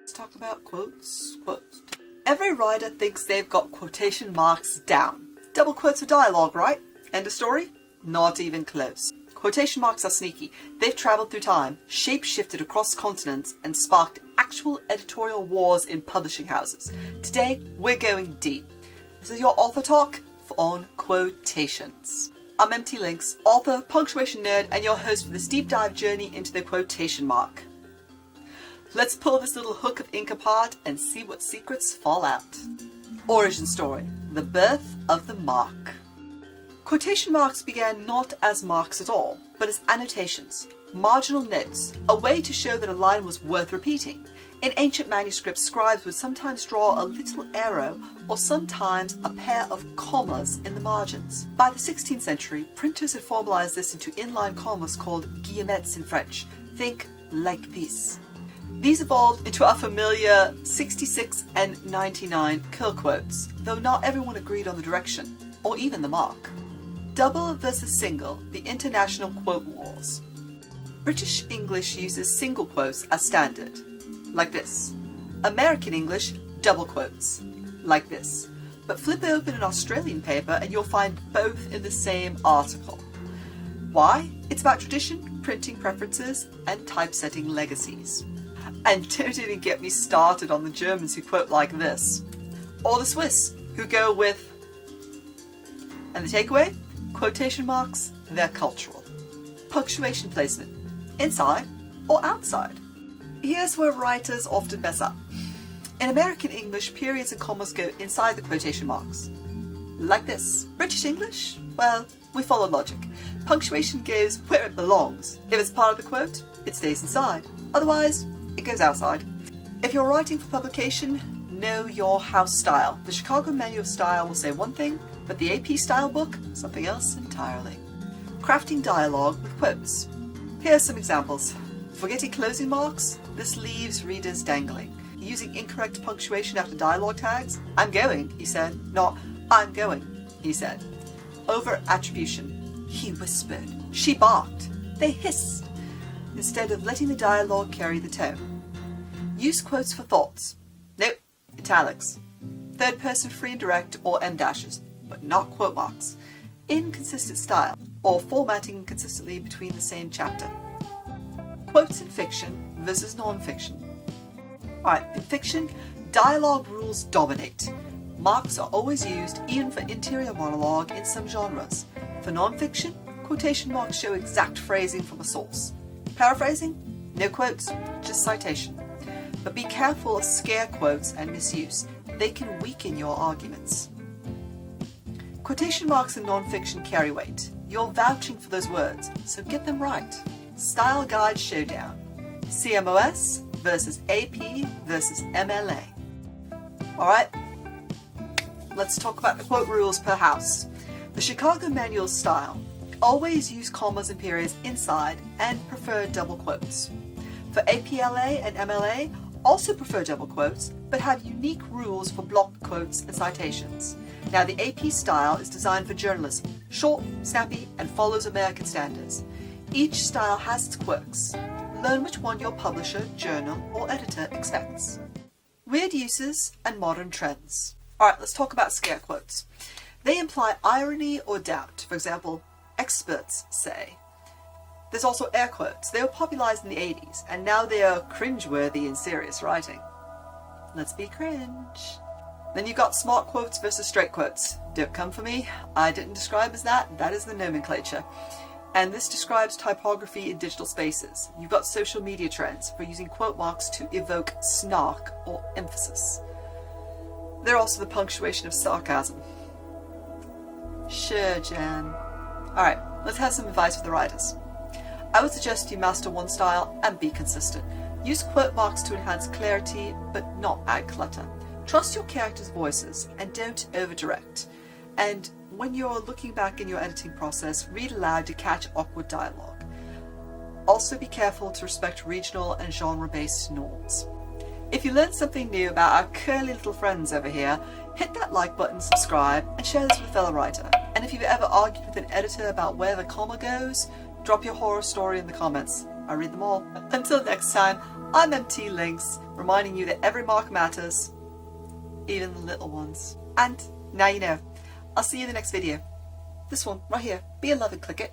Let's talk about quotes. Every writer thinks they've got quotation marks down. Double quotes are dialogue, right? End of story? Not even close. Quotation marks are sneaky. They've travelled through time, shape-shifted across continents, and sparked actual editorial wars in publishing houses. Today, we're going deep. This is your author talk on quotations. I'm MT Lynx, author, punctuation nerd, and your host for this deep dive journey into the quotation mark. Let's pull this little hook of ink apart and see what secrets fall out. Origin story: the birth of the mark. Quotation marks began not as marks at all, but as annotations, marginal notes, a way to show that a line was worth repeating. In ancient manuscripts, scribes would sometimes draw a little arrow or sometimes a pair of commas in the margins. By the 16th century, printers had formalized this into inline commas called guillemets in French. Think like this. These evolved into our familiar 66 and 99 curl quotes, though not everyone agreed on the direction, or even the mark. Double versus single, the international quote wars. British English uses single quotes as standard, like this. American English, double quotes, like this. But flip open an Australian paper and you'll find both in the same article. Why? It's about tradition, printing preferences, and typesetting legacies. And don't even get me started on the Germans who quote like this. Or the Swiss, who go with... And the takeaway? Quotation marks, they're cultural. Punctuation placement, inside or outside. Here's where writers often mess up. In American English, periods and commas go inside the quotation marks. Like this. British English? Well, we follow logic. Punctuation goes where it belongs. If it's part of the quote, it stays inside. Otherwise, it goes outside. If you're writing for publication, know your house style. The Chicago Manual of Style will say one thing, but the AP style book, something else entirely. Crafting dialogue with quotes. Here are some examples. Forgetting closing marks, this leaves readers dangling. Using incorrect punctuation after dialogue tags, I'm going, he said, not I'm going, he said. Over attribution, he whispered, she barked, they hissed, instead of letting the dialogue carry the tone. Use quotes for thoughts. Nope, italics. Third person free and direct or em dashes, but not quote marks. Inconsistent style, or formatting inconsistently between the same chapter. Quotes in fiction versus non-fiction. Alright, in fiction, dialogue rules dominate. Marks are always used even for interior monologue in some genres. For non-fiction, quotation marks show exact phrasing from a source. Paraphrasing? No quotes, just citation. But be careful of scare quotes and misuse. They can weaken your arguments. Quotation marks in non-fiction carry weight. You're vouching for those words, so get them right. Style Guide Showdown. CMOS versus AP versus MLA. Alright, let's talk about the quote rules per house. The Chicago Manual of Style. Always use commas and periods inside and prefer double quotes. For APLA and MLA, also prefer double quotes, but have unique rules for block quotes and citations. Now, the AP style is designed for journalism, short, snappy, and follows American standards. Each style has its quirks. Learn which one your publisher, journal, or editor expects. Weird uses and modern trends. Alright, let's talk about scare quotes. They imply irony or doubt. For example, experts say. There's also air quotes. They were popularized in the 80s, and now they are cringeworthy in serious writing. Let's be cringe. Then you've got smart quotes versus straight quotes. Don't come for me. I didn't describe as that. That is the nomenclature. And this describes typography in digital spaces. You've got social media trends for using quote marks to evoke snark or emphasis. They're also the punctuation of sarcasm. Sure, Jan. Alright, let's have some advice for the writers. I would suggest you master one style and be consistent. Use quote marks to enhance clarity, but not add clutter. Trust your characters' voices and don't over-direct. And when you're looking back in your editing process, read aloud to catch awkward dialogue. Also be careful to respect regional and genre-based norms. If you learned something new about our curly little friends over here, hit that like button, subscribe, and share this with a fellow writer. And if you've ever argued with an editor about where the comma goes, drop your horror story in the comments. I read them all. Until next time, I'm MT Lynx, reminding you that every mark matters, even the little ones. And now you know. I'll see you in the next video. This one, right here. Be a love and click it.